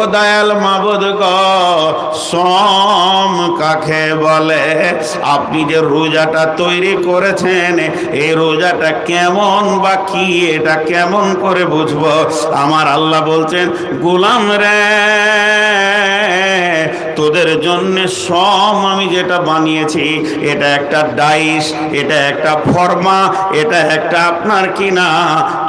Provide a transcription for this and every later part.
ও দয়াল মাবুদ গো, সম কাকে বলে? আপনি যে রোজাটা তৈরি করেছেন, এই রোজাটা কেমন বা কি, এটা কেমন করে বুঝবো? আমার আল্লাহ বলছেন, গোলাম রে, তোদের জন্য সম আমি যেটা বানিয়েছি, এটা একটা ডাইস, এটা একটা ফর্মা, এটা একটা আপনার কিনা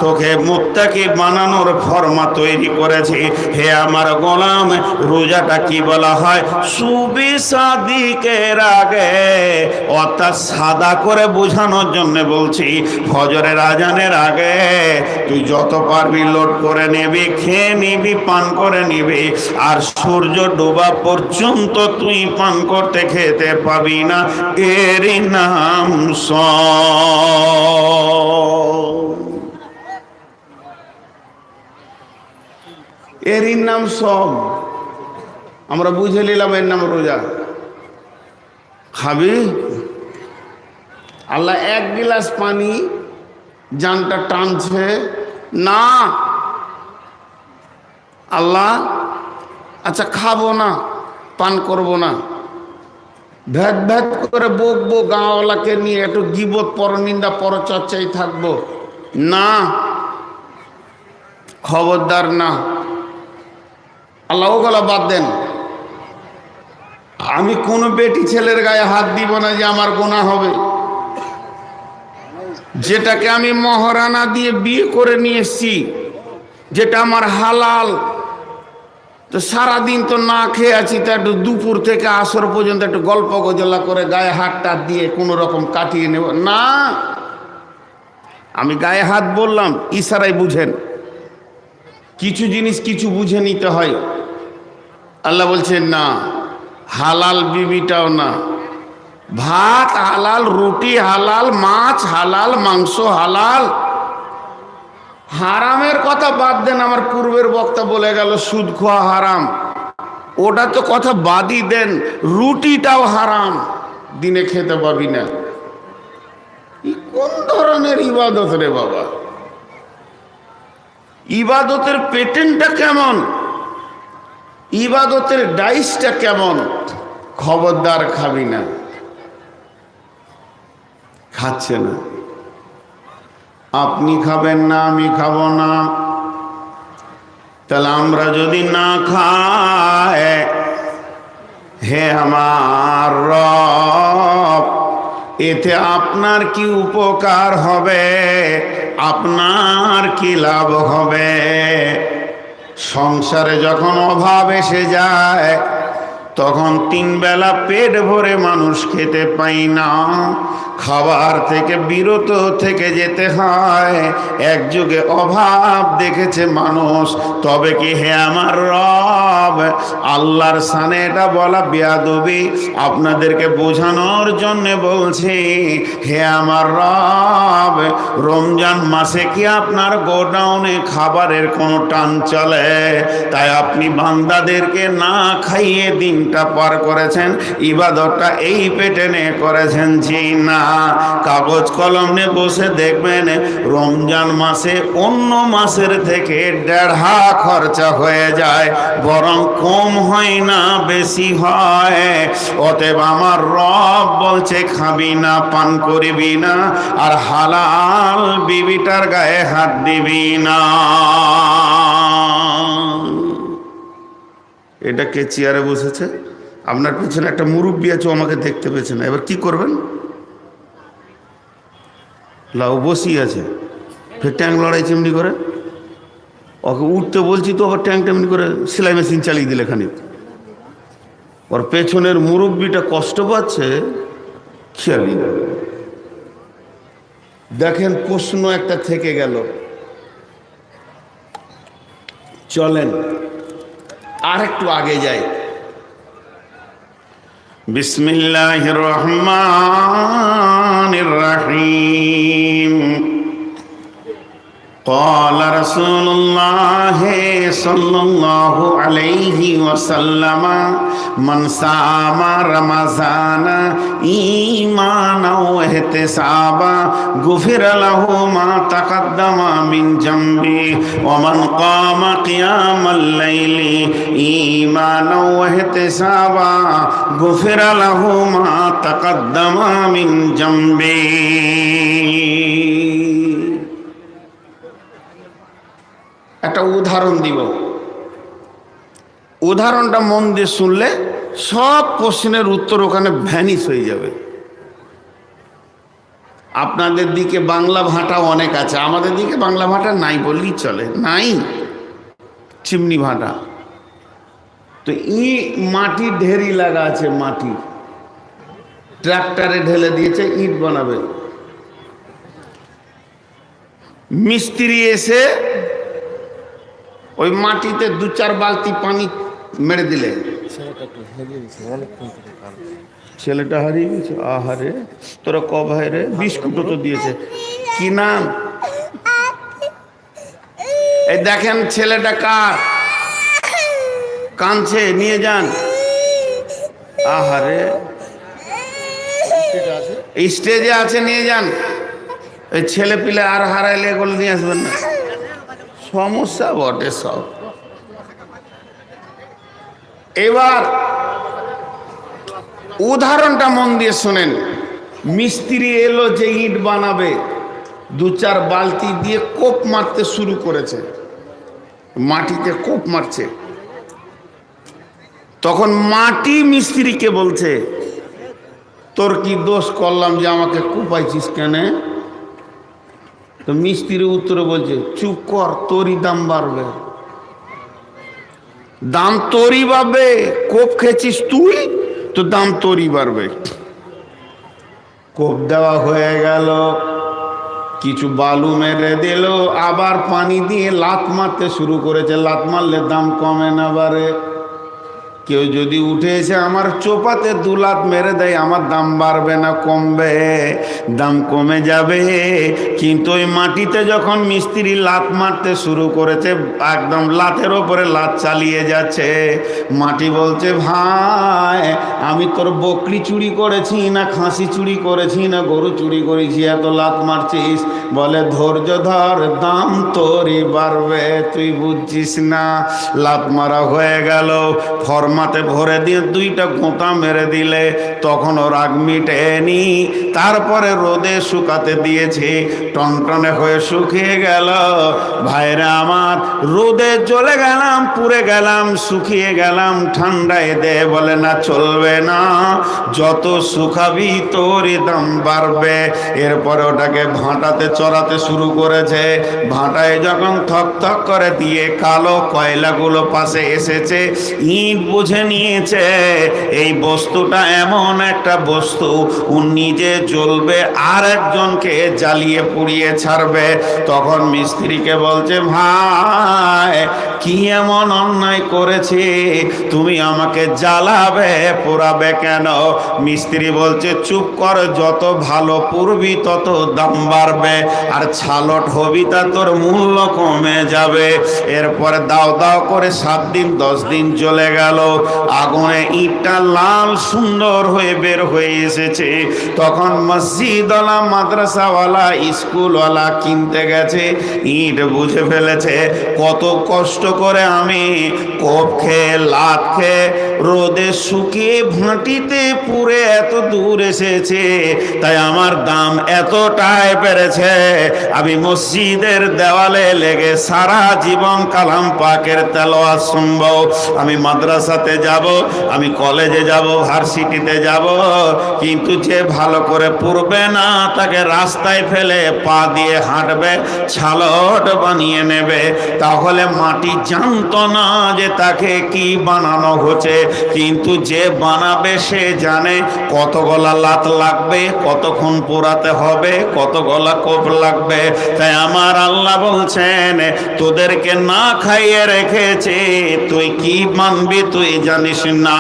তোকে মুত্তাকি বানানোর ফর্মা তৈরি করেছি। হে আমার গোলাম, রোজাটা কি বলা হয়? সুবি সাদিকের আগে, অর্থাৎ সাদা করে বোঝানোর জন্য বলছি, ফজরের আজানের আগে তুই যত পারবি লোড করে নিবি, খেয়ে নিবি, পান করে নিবি, আর সূর্য ডোবা পর্যন্ত তুই পান করতে খেতে পাবি না। এরই নাম সওম। এরই নাম সওম। আমরা বুঝে নিলাম এর নাম রোজা। খাবি? আল্লাহ এক গিলাস পানি জানটা টানছে না, আল্লাহ আচ্ছা খাবো না, পান করব না, ভেদ ভেদ করে বকবো, গাঁওয়ালাকে নিয়ে একটু গীবত পরনিন্দা পরচর্চাই থাকবো না, খবরদার না। আল্লাহ ওগুলা বাদ দেন। আমি কোনো বেটি ছেলের গায়ে হাত দিব না যে আমার গুনাহ হবে। যেটাকে আমি মহারানা দিয়ে বিয়ে করে নিয়ে এসছি, যেটা আমার হালাল, তো সারাদিন তো না খেয়ে আছি, তা একটু দুপুর থেকে আসর পর্যন্ত একটু গল্প গজলা করে গায়ে হাতটা দিয়ে কোনো রকম কাটিয়ে নেব না। আমি গায়ে হাত বললাম, ইশারায় বুঝেন। কিছু জিনিস কিছু বুঝে নিতে হয়। আল্লাহ বলছেন না, হালাল বিবিটাও না, ভাত হালাল, রুটি হালাল, মাছ হালাল, মাংস হালাল। হারামের কথা বাদ দেন, আমার পূর্বের বক্তা বলে গেল সুদ খাওয়া হারাম, ওটা তো কথা বাদই দেন, রুটিটাও হারাম, দিনে খেতে পাবি না। কোন ধরনের ইবাদত রে বাবা? ইবাদতের প্যাটার্নটা কেমন, ইবাদতের ডাইসটা কেমন? খবরদার খাবি না। খাচ্ছে না, আপনি খাবেন না, আমি খাবো না, তাহলে আমরা যদি না খাই, হে আমার রব, এতে আপনার কি উপকার হবে, আপনার কি লাভ হবে? সংসারে যখন অভাব এসে যায়, তখন 3 বেলা পেট ভরে মানুষ খেতে পাই না, খাবার থেকে বিরত থেকে যেতে হয়। এক যুগে অভাব দেখেছে মানুষ, তবে কি হে আমার রব, আল্লাহর সানে এটা বলা বেয়াদবি, আপনাদেরকে বোঝানোর জন্য বলছি, হে আমার রব, রমজান মাসে কি আপনার গোডাউনে খাবারের কোনো টান চলে? তাই আপনি বান্দাদেরকে না খাইয়ে দিনটা পার করেছেন, ইবাদতটা এই পেটেনে করেছেন জি না? কাগজ কলম নিয়ে বসে দেখবেন, রমজান মাসে অন্য মাসের থেকে 1.5 খরচা হয়ে যায়, বরং কম হয় না, বেশি হয়। অতএব আমার রব বলছে, খাবি না, পান করবি না, আর হালাল বিবিটার গায়ে হাত দিবি না। এটা কে চেয়ারে বসেছে? আপনার পিছনে একটা মুরব্বী আছে, আমাকে দেখতে পেয়েছে না, এবার কি করবেন? লাউ বসি আছে, ফের ট্যাঙ্ক লড়াইছে এমনি করে, ওকে উঠতে বলছি তো আবার ট্যাঙ্ক এমনি করে সেলাই মেশিন চালিয়ে দিলে খানিক। ওর পেছনের মুরব্বীটা কষ্ট পাচ্ছে, খেয়ালি দেখেন। প্রশ্ন একটা থেকে গেল, চলেন আর একটু আগে যাই। বিসমিল্লাহির রহমানির রহিম। قال رسول الله صلى الله عليه وسلم من صام رمضان إيمانا واحتسابا غفر له ما تقدم من ذنبه ومن قام قيام الليل إيمانا واحتسابا غفر له ما تقدم من ذنبه। একটা উদাহরণ দিব, উদাহরণটা মন দিয়ে শুনলে সব প্রশ্নের উত্তর ওখানে ভ্যানিশ হয়ে যাবে। আপনাদের দিকে বাংলা ভাষা অনেক আছে, আমাদের দিকে বাংলা ভাষা নাই বললেই চলে, নাই চিমনি ভাটা। তো মাটির ঢেরি লাগা আছে, মাটি ট্রাক্টরে ঢেলে দিয়েছে, ইট বানাবে। মিস্ত্রি এসে ওই মাটিতে 2-4 বালতি পানি মেরে দিলে, ছেলেটা হারিয়ে গেছে। আহারে, তোরা ক ভাই রে? বিস্কুটও তো দিয়েছে। কি নাম? এই দেখেন ছেলেটা কার, কাঁদছে, নিয়ে যান। আহারে, স্টেজে আছে, নিয়ে যান। এই ছেলে পিলে আর হারাইলে এগুলো নিয়ে আসবেন না, সমস্যা বটে সব। এবার উদাহরণটা মন দিয়ে শোনেন। মিস্ত্রি এলো যে ইট বানাবে, 2-4 বালতি দিয়ে কোপ মারতে শুরু করেছে, মাটিতে কোপ মারছে। তখন মাটি মিস্ত্রিকে বলছে, তোর কি দোষ করলাম যে আমাকে কোপাইছিস কেন? তো মিস্ত্রি উত্তরে বলছে, চুপ কর, তোরই দাম বাড়বে। দাম তোরই বাড়বে, কোপ খেয়েছিস তুই, তো দাম তোরই বাড়বে। কোপ দেওয়া হয়ে গেল, কিছু বালু মেরে দিল, আবার পানি দিয়ে লাত মারতে শুরু করেছে। লাত মারলে দাম কমে না বাড়ে? কেউ যদি উঠে এসে আমার চোপাতে 2 লাত মেরে দেয়, আমার দাম বাড়বে না কমবে? দাম কমে যাবে। কিন্তু ওই মাটিতে যখন মিস্ত্রি লাত মারতে শুরু করেছে, একদম লাতের ওপরে লাত চালিয়ে যাচ্ছে, মাটি বলছে, ভাই আমি তোর বকরি চুরি করেছি না খাসি চুরি করেছি না গরু চুরি করেছি, এত লাত মারছিস? বলে, ধৈর্য ধর, দাম তোরই বাড়বে, তুই বুঝছিস না। লাত মারা হয়ে গেল, ফরমাতে ভরে দিয়ে 2টা গোঁতা মেরে দিলে, তখনও রাগ মিটেনি। তারপরে রোদে শুকাতে দিয়েছে, টনটনে হয়ে শুকিয়ে গেল। ভাইরা আমার, রোদে জ্বলে গেলাম, পুড়ে গেলাম, শুকিয়ে গেলাম, ঠান্ডায় দে। বলে না, চলবে না, যত শুকাবি তোরই দাম বাড়বে। এরপরে ওটাকে ভাঁটাতে চড়াতে শুরু করেছে। ভাঁটায় যখন থক থক করে দিয়ে কালো কয়লাগুলো পাশে এসেছে, ইট বুঝে নিয়েছে এই বস্তুটা এমন একটা বস্তু, ও নিজে জ্বলবে আর একজনকে জ্বালিয়ে পুড়িয়ে ছাড়বে। তখন মিস্ত্রিকে বলছে, ভাই কি এমন অন্যায় করেছি, তুমি আমাকে জ্বালাবে পোড়াবে কেন? মিস্ত্রি বলছে, চুপ কর, যত ভালো পুড়বি তত দাম বাড়বে, আর ছালট হবি তা তোর মূল্য কমে যাবে। এরপরে দাও দাও করে 7 দিন 10 দিন চলে গেল। আগুনে ইটটা লাল সুন্দর হয়ে বের হয়ে এসেছে। তখন মসজিদওয়ালা, মাদ্রাসাওয়ালা, স্কুলওয়ালা কিনতে গেছে, ইট বুঝে ফেলেছে কত কষ্ট করে আমি কোপ খেয়ে লাত খেয়ে রোদে শুকিয়ে ভাঁটিতে পুড়ে এত দূর এসেছে, তাই আমার দাম এতটাই বেড়েছে। আমি মসজিদের দেওয়ালে লেগে সারা জীবন কালাম পাকের তেলাওয়াত শুনবো, আমি মাদ্রাসাতে যাব, আমি কলেজে যাব, ভার্সিটিতে যাব, কিন্তু যে ভালো করে পড়বে না তাকে রাস্তায় ফেলে পা দিয়ে হাঁটবে, ছালট বানিয়ে নেবে। তাহলে মাটি জানতো না যে তাকে কি বানানো হচ্ছে, কিন্তু যে বানাবে সে জানে কত গলা লাত লাগবে, কতক্ষণ পোড়াতে হবে, কত গলা কোপ লাগবে। তাই আমার আল্লাহ বলছেন তোদেরকে না খাইয়ে রেখেছে, তুই কি মানবি তুই জানিস না,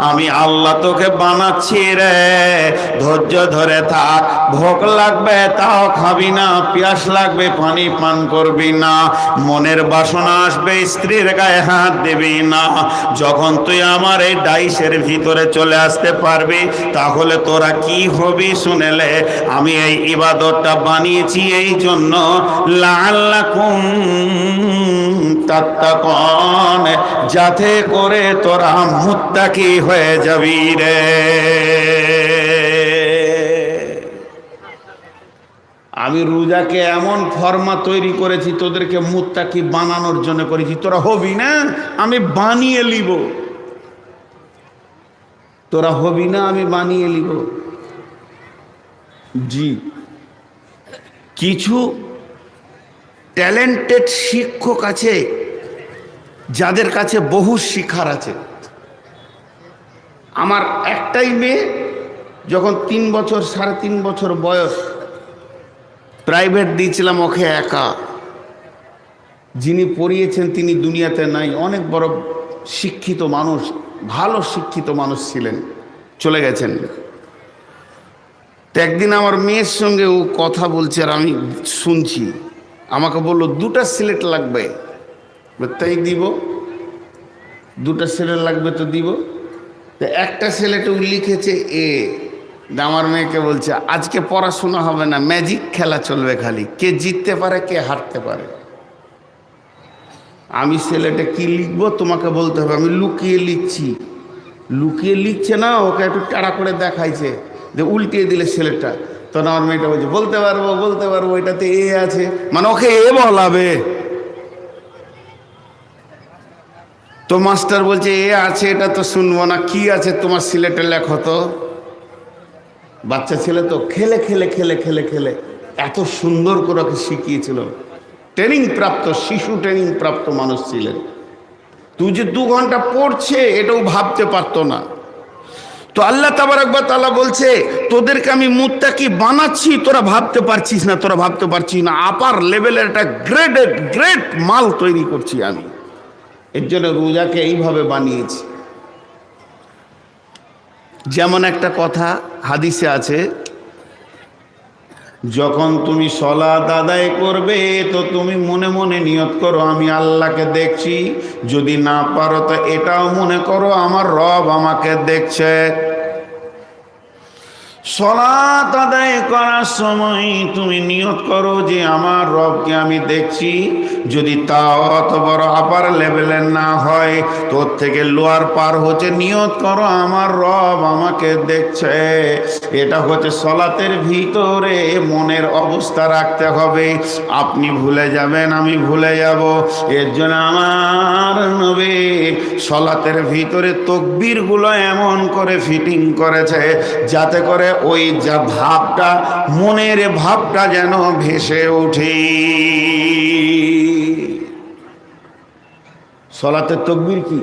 আমি আল্লাহ তোকে বানাচ্ছি রে, ধৈর্য ধরে থাক। ভোগ লাগবে তাও খাবি না, পিয়াস লাগবে পানি পান করবি না, মনের বাসনা আসবে স্ত্রীর গায়ে হাত দিবি না। যখন তুই আমার এই ডাইসের ভিতরে চলে আসতে পারবি তাহলে তোরা কি হবি শুনেলে, আমি এই ইবাদতটা বানিয়েছি এই জন্য লাআল্লাকুম তাত্তাকুন, যাতে করে তোরা মুত্তাকি হয়ে যাবি রে। আমি রোজাকে এমন ফরমা তৈরি করেছি তোদেরকে মুত্তাকি বানানোর জন্য করেছি, তোরা হবি না আমি বানিয়ে লিব, তোরা হবি না আমি বানিয়ে লিব। জি, কিছু ট্যালেন্টেড শিক্ষক আছে যাদের কাছে বহু শিক্ষার আছে। আমার একটাই মেয়ে যখন 3 বছর 3.5 বছর বয়স, প্রাইভেট দিয়েছিলাম ওকে একা, যিনি পড়িয়েছেন তিনি দুনিয়াতে নাই, অনেক বড় শিক্ষিত মানুষ, ভালো শিক্ষিত মানুষ ছিলেন, চলে গেছেন। তো একদিন আমার মেয়ের সঙ্গে ও কথা বলছে আর আমি শুনছি, আমাকে বললো 2টা সিলেট লাগবে, তাই দিব, 2টা সিলেট লাগবে তো দিব। তো একটা সিলেটে ও লিখেছে এ, আমার মেয়েকে বলছে আজকে পড়াশোনা হবে না, ম্যাজিক খেলা চলবে, খালি কে জিততে পারে কে হারতে পারে। আমি সিলেটে কি লিখবো তোমাকে বলতে হবে, আমি লুকিয়ে লিখছি। লুকিয়ে লিখছে না, ওকে একটু টাড়া করে দেখাইছে যে উল্টিয়ে দিলে সিলেটটা, তখন আমার মেয়েটা বলছে বলতে পারবো বলতে পারবো, এটাতে এ আছে, মানে ওকে এ বলাবে। তো মাস্টার বলছে এ আছে, এটা তো শুনবো না, কি আছে তোমার সিলেটে লেখো তো। বাচ্চা ছেলে তো খেলে খেলে খেলে খেলে খেলে এত সুন্দর করে ওকে শিখিয়েছিল, ট্রেনিং প্রাপ্ত শিশু, ট্রেনিং প্রাপ্ত মানুষ ছিলেন। তুই যে 2 ঘন্টা পড়ছে এটাও ভাবতে পারতো না। তো আল্লাহ তাবারক ওয়া তাআলা বলছে তোদেরকে আমি মুত্তাকি বানাচ্ছি, তোরা ভাবতে পারছিস না, তোরা ভাবতে পারছিস না, আপার লেভেলের একটা গ্রেট মাল তৈরি করছি আমি। এর জন্য রোজাকে এইভাবে বানিয়েছি। যেমন একটা কথা হাদিসে আছে, যখন তুমি সালাত আদায় করবে তো তুমি মনে মনে নিয়ত করো আমি আল্লাহকে দেখছি, যদি না পারো তো এটাও মনে করো আমার রব আমাকে দেখছে। সালাত আদায় করার সময় তুমি নিয়ত করো যে আমার রবকে আমি দেখছি, যদি তাও অত বড় আপার লেভেলের না হয়, তোর থেকে লোয়ার পার হচ্ছে নিয়ত করো আমার রব আমাকে দেখছে। এটা হচ্ছে সালাতের ভিতরে মনের অবস্থা রাখতে হবে। আপনি ভুলে যাবেন আমি ভুলে যাব, এর জন্য আমার নবী সালাতের ভিতরে তাকবীরগুলো এমন করে ফিটিং করেছে যাতে করে ওই যা ভাবটা, মনের ভাবটা যেন ভেসে ওঠে। সালাতের তাকবীর কি?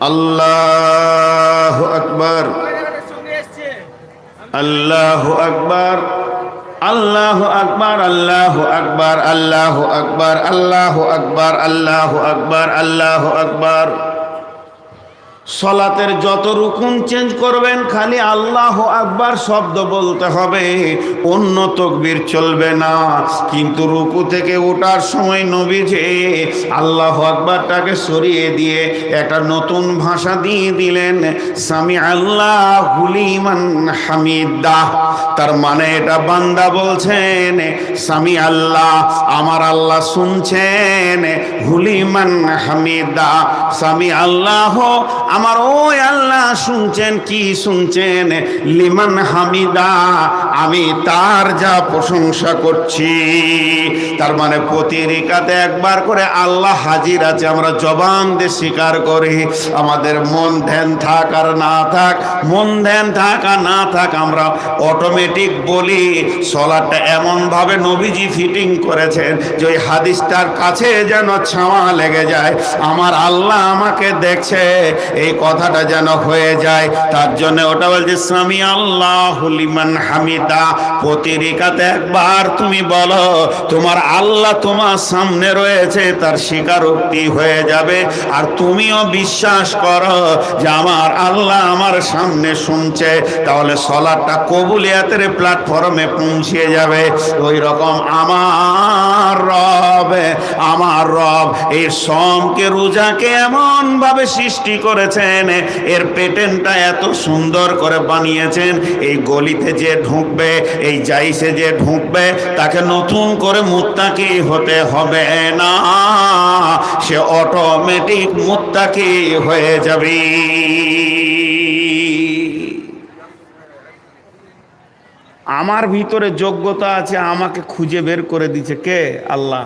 আল্লাহু আকবার, আল্লাহু আকবার, আল্লাহু আকবার, আল্লাহু আকবার, আল্লাহু আকবার, আল্লাহু আকবার, আল্লাহু আকবার, আল্লাহু আকবার। সালাতের যত রুকুন চেঞ্জ করবেন খালি আল্লাহু আকবার শব্দ বলতে হবে, অন্য তাকবীর চলবে না। কিন্তু রুকু থেকে ওঠার সময় নবীজি আল্লাহু আকবারটাকে সরিয়ে দিয়ে একটা নতুন ভাষা দিয়ে দিলেন, সামি আল্লাহু লিমান হামিদাহ। তার মানে এটা বান্দা বলছেন সামি আল্লাহ, আমার আল্লাহ শুনছেন, হুলিমান হামিদা, সামি আল্লাহ আমার ওই আল্লাহ শুনছেন কি শুনছেন? লিমান হামিদা, আমি তার যা প্রশংসা করছি। তার মানে প্রতি রিকাতে একবার করে আল্লাহ হাজির আছে, আমরা জবান দিয়ে স্বীকার করি। আমাদের মন ধ্যান থাক আর না থাক, মন ধ্যান থাক আর না থাক, আমরা অটোমেটিক বলি। সলাটটা এমন ভাবে নবীজি ফিটিং করেছেন যে ওই হাদিসটার কাছে যেন ছাওয়া লেগে যায়, আমার আল্লাহ আমাকে দেখছে, এই কথাটা যেন হয়ে যায়। তার জন্য ওটা বলছে সামি আল্লাহু লিমান হামিদা। প্রতি রিকাতে একবার তুমি বলো তোমার আল্লাহ তোমার সামনে রয়েছে, তার স্বীকারোক্তি হয়ে যাবে। আর তুমিও বিশ্বাস করো যে আমার আল্লাহ আমার সামনে শুনছে, তাহলে সলাটটা কবুলিয়াতের প্ল্যাটফর্মে পৌঁছে যাবে। ওই রকম আমার রব এই সোমকে রোজাকে এমন ভাবে সৃষ্টি করেছেন, এর প্যাটার্নটা এত সুন্দর করে বানিয়েছেন, এই গলিতে যে ঢুকবে, এই জাইসে যে ঢুকবে, তাকে নতুন করে মুত্তাকি হতে হবে না, সে অটোমেটিক মুত্তাকি হয়ে যাবে। আমার ভিতরে যোগ্যতা আছে, আমাকে খুঁজে বের করে দিচ্ছে কে? আল্লাহ।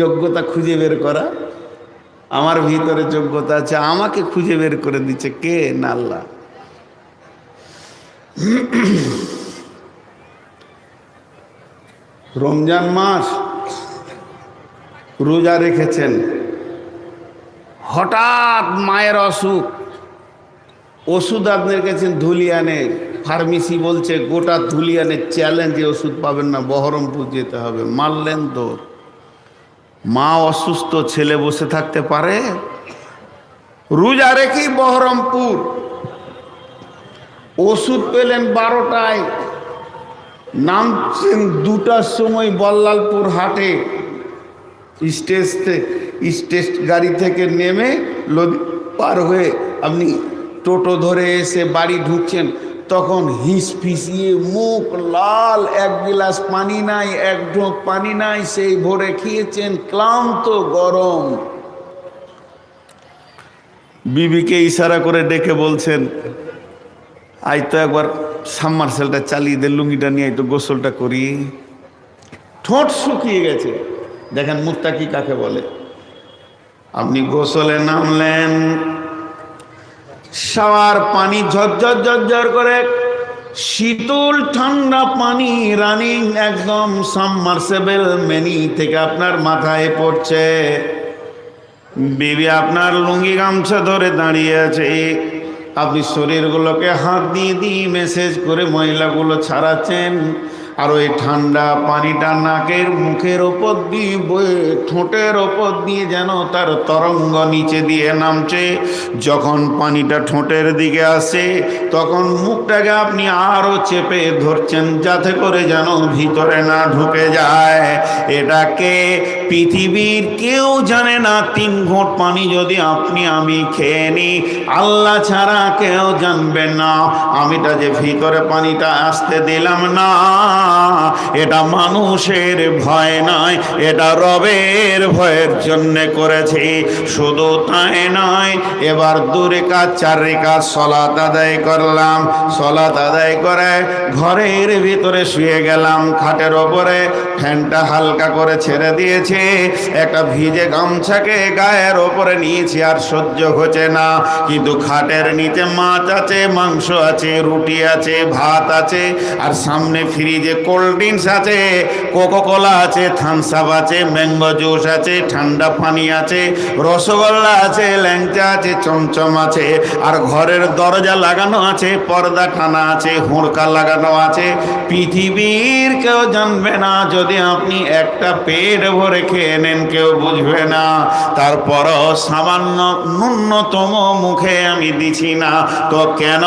যোগ্যতা খুঁজে বের করা, আমার ভিতরে যোগ্যতা আছে, আমাকে খুঁজে বের করে দিচ্ছে কে? না আল্লাহ। রমজান মাস রোজা রেখেছেন, হঠাৎ মায়ের অসুখ, ওষুধ আপনার কাছে ধুলিয়ানে, ফার্মেসি বলছে গোটা ধুলিয়ানে চ্যালেঞ্জে ওষুধ পাবেন না, বহরমপুর যেতে হবে। মারলেন দৌড়। মা অসুস্থ, ছেলে বসে থাকতে পারে? রোজা রেখেই বহরমপুর, ওষুধ পেলেন 12টায়, নামছেন 2টার সময় বল্লালপুর হাটে, স্টেজ গাড়ি থেকে নেমে নদী পার হয়ে আপনি টোটো ধরে এসে বাড়ি ঢুকছেন, তখন হিস ফিসিয়ে মুখ লাল, এক গিলাস পানি নাই, এক ঢোক পানি নাই, সেই ভোরে খেয়েছেন, ক্লান্ত, গরম। বিবিকে ইশারা করে ডেকে বলছেন আই তো একবার সাবমার্সেলটা চালিয়ে দে, লুঙ্গিটা নিয়ে তো গোসলটা করি। ঠোঁট শুকিয়ে গেছে। দেখেন মুত্তাকি কাকে বলে। আপনি গোসলে নামলেন, শাওয়ার পানি ঝরঝর ঝরঝর করে, শীতল ঠান্ডা পানি রানিং, একদম সাবমার্সেবল মেনি থেকে আপনার মাথায় পড়ছে। বিবি আপনার লুঙ্গি গামছা ধরে দাঁড়িয়ে আছে, আপনি শরীরগুলোকে হাত দিয়ে দিয়ে মেসেজ করে ময়লাগুলো ছাড়াচ্ছেন, আর ওই ঠান্ডা পানিটা নাকের মুখের ওপর দিয়ে বয়ে ঠোঁটের ওপর দিয়ে যেন তার তরঙ্গ নিচে দিয়ে নামছে। যখন পানিটা ঠোঁটের দিকে আসে, তখন মুখটাকে আপনি আরো চেপে ধরছেন যাতে করে যেন ভিতরে না ঢুকে যায়। এটাকে পৃথিবীর কেউ জানে না। 3 ঘোঁট পানি যদি আপনি আমি খেয়ে নিই, আল্লাহ ছাড়া কেউ জানবে না। আমিটা যে ভিতরে পানিটা আসতে দিলাম না, এটা মানুষের ভয় নয়, এটা রবের ভয়ের জন্য করেছি। শুধু তাই নয়, এবার 2 রেখাত 4 রেখাত সালাত আদায় করলাম। সালাত আদায় করে ঘরের ভিতরে শুয়ে গেলাম, খাটের ওপরে ফ্যানটা হালকা করে ছেড়ে দিয়েছি, একটা ভিজে গামছাকে গায়ের ওপরে নিয়েছি, আর সহ্য হচ্ছে না। কিন্তু খাটের নিচে মাছ আছে, মাংস আছে, রুটি আছে, ভাত আছে, আর সামনে ফ্রিজে কোল্ড ড্রিঙ্কস আছে, কোকোকোলা আছে, থামস আপ আছে, ম্যাঙ্গো জুস আছে, ঠান্ডা পানি আছে, রসগোল্লা আছে, ল্যাংচা আছে, চমচম আছে, আর ঘরের দরজা লাগানো আছে, পর্দা টানা আছে, হুড়কা লাগানো আছে। পৃথিবীর কেউ জানবে না, যদি আপনি একটা পেট ভরে খেয়ে নেন কেউ বুঝবে না। তারপরও সামান্য ন্যূনতম মুখে আমি দিছি না, তো কেন?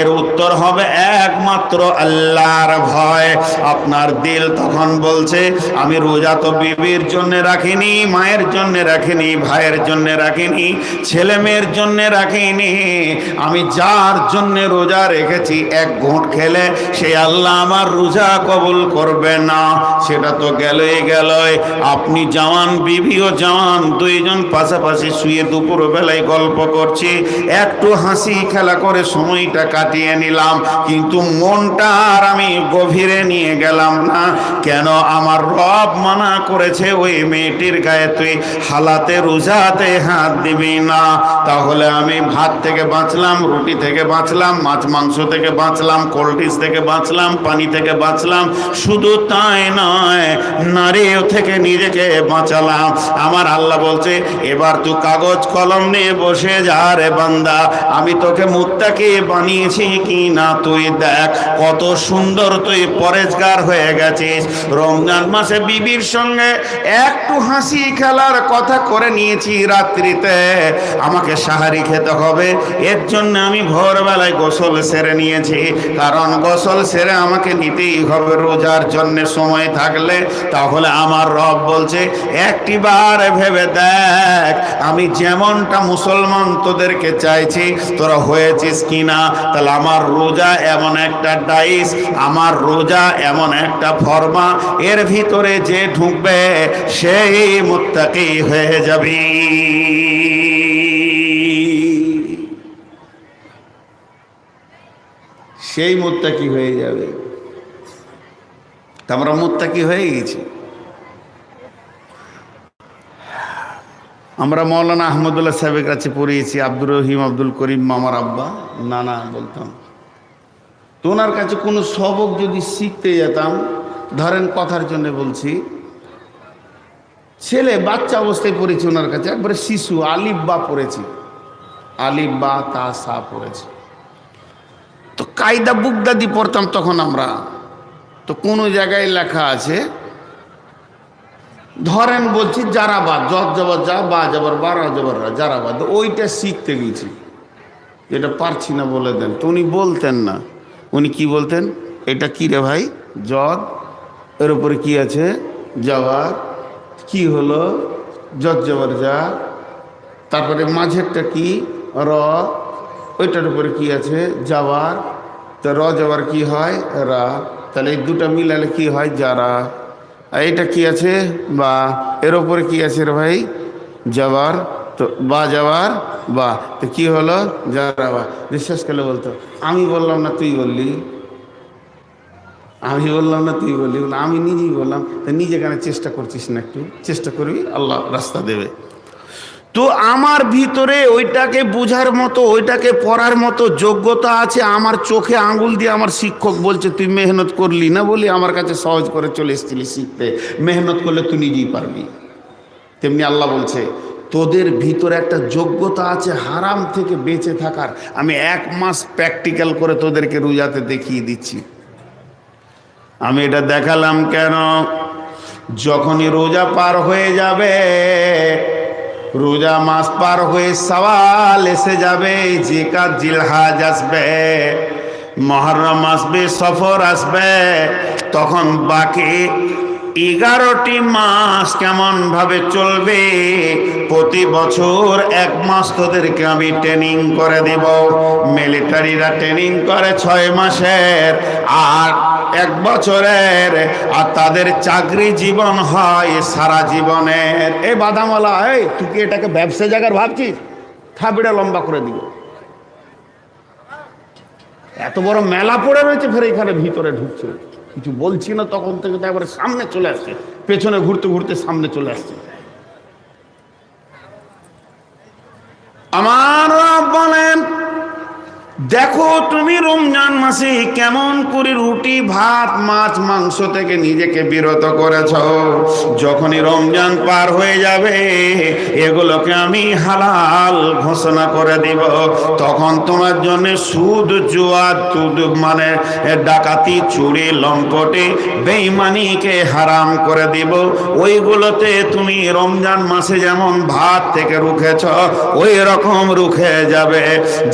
এর উত্তর হবে একমাত্র আল্লাহর ভয়। আপনার দিল তখন বলছে আমি রোজা তো বিবির জন্য রাখিনি, মায়ের জন্য রাখিনি, ভাইয়ের জন্য রাখিনি, ছেলে মেয়ের জন্য রাখিনি, আমি যার জন্য রোজা রেখেছি এক ঘুঁট খেলে সেই আল্লাহ আমার রোজা কবুল করবে না। সেটা তো গেলই গেল। আপনি জওয়ান, বিবিও জওয়ান, দুইজন পাশাপাশি শুয়ে দুপুর বেলায় গল্প করছি, একটু হাসি খেলা করে সময়টা কাটিয়ে নিলাম, কিন্তু মনটা আর আমি গভীরে নিয়ে গেলাম না। কেন? আমার রব মানা করেছে ওই মেয়েটির গায়ে তুই হালাতে রোজাতে হাত দিবি না। তাহলে আমি ভাত থেকে বাঁচলাম, রুটি থেকে বাঁচলাম, মাছ মাংস থেকে বাঁচলাম, কোল্ড ড্রিঙ্কস থেকে বাঁচলাম, পানি থেকে বাঁচলাম। শুধু তাই নয়, নারীও থেকে নিজেকে বাঁচালাম। আমার আল্লাহ বলছে এবার তুই কাগজ কলম নিয়ে বসে যা রে বান্দা, আমি তোকে মুত্তাকি বানিয়েছি কি না তুই দেখ। কত সুন্দর তুই পরেজগার হয়ে গেছিস। রমজান মাসে বিবির সঙ্গে একটু হাসি খেলার কথা করে নিয়েছি, রাত্রিতে আমাকে সাহারি খেতে হবে, এর জন্য আমি ভোরবেলায় গোসল সেরে নিয়েছি, কারণ গোসল সেরে আমাকে নিতেই হবে রোজার জন্য সময় থাকলে। তাহলে আমার রব বলছে একটিবার ভেবে দেখ আমি যেমনটা মুসলমান তোদেরকে চাইছি তোরা হয়েছিস কিনা। তাহলে আমার রোজা এমন একটা ডাইস, আমার রোজা এমন একটা ফরমা, এর ভিতরে যে ঢুকবে সেই মুত্তাকি হয়ে যাবে। সেই মুত্তাকি হয়ে যাবে। আমরা মুত্তাকি হয়ে গেছি। আমরা মৌলানা আহমদুল্লাহ সাহেবের কাছে পড়িয়েছি, আব্দুর রহিম আব্দুল করিম মামার আব্বা, নানা বলতাম। তো ওনার কাছে কোনো সবক যদি শিখতে যেতাম, ধরেন কথার জন্য বলছি, ছেলে বাচ্চা অবস্থায় পড়েছি ওনার কাছে, একবারে শিশু, আলিফ বা পড়েছি, আলিফ বা তা সা পড়েছি। তো কায়দা বুগদাদি পড়তাম তখন আমরা। তো কোনো জায়গায় লেখা আছে, ধরেন বলছি জারাবাদ, জজ জবর যা, বা জবর বা, রা জবর রা, জারাবাদ, ওইটা শিখতে গেছি, এটা পারছি না বলে দেন। তো উনি বলতেন না, উনি কি বলতেন, এটা কি রে ভাই, জজ, এর উপরে কি আছে, জবর, কি হলো, জজ জবর যা, তারপরে মাঝেরটা কি, র, ওইটার উপরে কি আছে, জবর, তো র জবর কি হয়, রা, তাহলে এই দুটা মিলালে কি হয়, যারা। আর এটা কি আছে, বা, এর ওপরে কি আছে রে ভাই, জবর, তো বা জবর বা, তো কি হলো, যারা বা। বিশ্বাস করলে বলতো, আমি বললাম না তুই বললি, আমি বললাম না তুই বললি, আমি নিজেই বললাম। তো নিজে কেন চেষ্টা করছিস না? একটু চেষ্টা করবি, আল্লাহ রাস্তা দেবে। তো আমার ভিতরে ওইটাকে বোঝার মতো, ওইটাকে পড়ার মতো যোগ্যতা আছে। আমার চোখে আঙ্গুল দিয়ে আমার শিক্ষক বলছে তুই মেহনত করলি না বলি আমার কাছে সহজ করে চলে এসেছিলি শিখতে। মেহনত করলে তুই নিজেই পারবি। তেমনি আল্লাহ বলছে তোদের ভিতরে একটা যোগ্যতা আছে হারাম থেকে বেঁচে থাকার। আমি 1 মাস প্র্যাকটিক্যাল করে তোদেরকে রোজাতে দেখিয়ে দিচ্ছি। আমি এটা দেখালাম কেন, যখনই রোজা পার হয়ে যাবে, রোজা মাস পার হয়ে সওয়াল এসে যাবে, জিকাত জিলহাজ আসবে, মুহররম আসবে, সফর আসবে, তখন বাকি 11টি মাস কেমন ভাবে চলবে। প্রতি বছর 1 মাস তোদেরকে আমি ট্রেনিং করে দেব। মিলিটারিরা ট্রেনিং করে 6 মাসের আর 1 বছরের, আর তাদের চাকরি জীবন হয় সারা জীবনের। এই বাদামওয়ালা, এই তুই কি এটাকে ব্যবসা জায়গার ভাবছিস? থাবিটা লম্বা করে দিব। এত বড় মেলা পড়ে রয়েছে, ফের এখানে ভিতরে ঢুকছে, কিছু বলছি না তখন থেকে, তো একবারে সামনে চলে আসছে, পেছনে ঘুরতে ঘুরতে সামনে চলে আসছে। আমার রব বলেন দেখো তুমি রমজান মাসে কেমন করে রুটি ভাত মাছ মাংস থেকে নিজেকে বিরত করেছ। যখনই রমজান পার হয়ে যাবে এগুলোকে আমি হালাল ঘোষণা করে দিব। তখন তোমার জন্য সুদ জুয়া মানে ডাকাতি চুরি লম্পটে বেঈমানিকে হারাম করে দিব। ওইগুলোতে তুমি রমজান মাসে যেমন ভাত থেকে রুখেছ ওই রকম রুখে যাবে।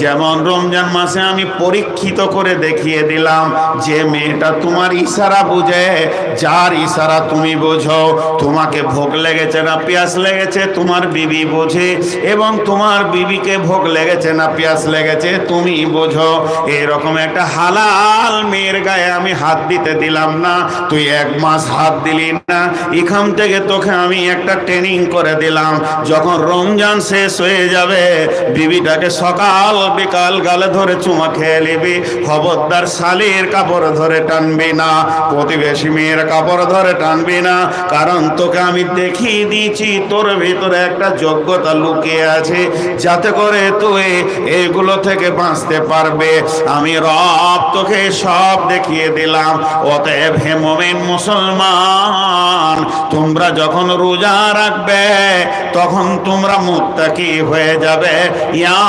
যেমন রমজান মাস মাসে আমি পরীক্ষিত করে দেখিয়ে দিলাম যে মেয়েটা তোমার ইশারা বুঝে, যার ইশারা তুমি বোঝো। তোমাকে ভোগ লেগেছে না পিয়াস লেগেছে তোমার বিবি বোঝে, এবং তোমার বিবিকে ভোগ লেগেছে না পিয়াস লেগেছে তুমি বোঝো। এরকম একটা হালাল মেয়ের গায়ে আমি হাত দিতে দিলাম না। তুই 1 মাস হাত দিলি না, এখান থেকে তোকে আমি একটা ট্রেনিং করে দিলাম। যখন রমজান শেষ হয়ে যাবে, বিবিটাকে সকাল বিকাল গালে ধরে চুমা খেয়ে নিবি। খবরদার শালীর কাপড় ধরে টানবি না, প্রতিবেশী মেয়ের কাপড় ধরে টানবি না। কারণ তোকে আমি দেখিয়ে দিয়েছি তোর ভিতরে একটা যোগ্যতা লুকিয়ে আছে, যাতে করে তুই এগুলো থেকে বাঁচতে পারবে। আমি রব তোকে সব দেখিয়ে দিলাম। অতএব হে মুমিন মুসলমান, তোমরা যখন রোজা রাখবে তখন তোমরা মুত্তাকি হয়ে যাবে। ইয়া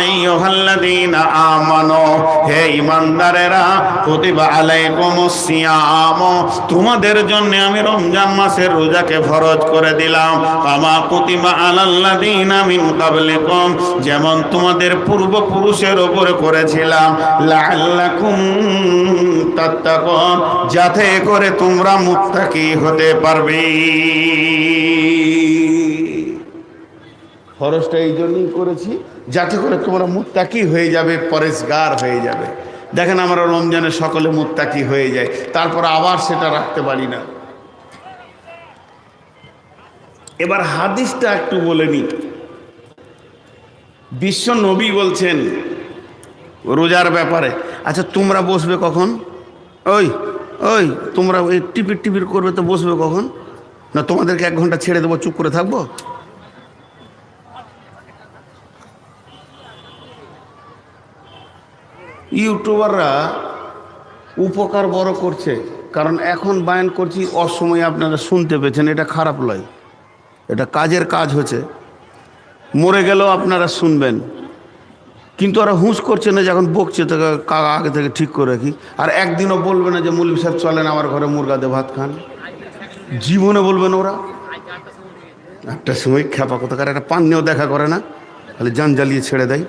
আইয়ুহাল্লাযীনা আমানু, হে ঈমানদারেরা, কুতিবা আলাইকুমুস সিয়াম, তোমাদের জন্য আমি রমজান মাসের রোজাকে ফরজ করে দিলাম। কামা কুতিবা আলাল্লাযীনা মিন ক্বাবলিকুম, যেমন তোমাদের পূর্বপুরুষের উপরে করেছিলাম। লাআল্লাকুম তাত্তাকুন, যাতে করে তোমরা মুত্তাকি হতে পারবে। ফরজটা এই জন্যই করেছি যাতে করে তোমরা মুত্তাকি হয়ে যাবে, পরেজগার হয়ে যাবে। দেখেন আমরা রমজানে সকলে মুত্তাকি হয়ে যায়, তারপর আবার সেটা রাখতে পারি না। এবার হাদিসটা একটু বলে নি। বিশ্ব নবী বলছেন রোজার ব্যাপারে, আচ্ছা তোমরা বসবে কখন? ওই ওই তোমরা ওই টিপির টিপির করবে তো বসবে কখন? না তোমাদেরকে 1 ঘন্টা ছেড়ে দেবো, চুপ করে থাকবো? ইউটিউবাররা উপকার বড় করছে, কারণ এখন বায়ান করছি অসময়ে আপনারা শুনতে পেয়েছেন, এটা খারাপ নয়, এটা কাজের কাজ হচ্ছে। মরে গেলেও আপনারা শুনবেন, কিন্তু ওরা হুঁশ করছে না, যখন বকছে তাকে আগে থেকে ঠিক করে রাখি। আর একদিনও বলবে না যে মৌলভী সাহেব চলেন আমার ঘরে মুরগা দিয়ে ভাত খান, জীবনে বলবেন ওরা। একটা সময় খ্যাপা কোথাকার একটা পান্নেও দেখা করে না, তাহলে জান জ্বালিয়ে ছেড়ে দেয়।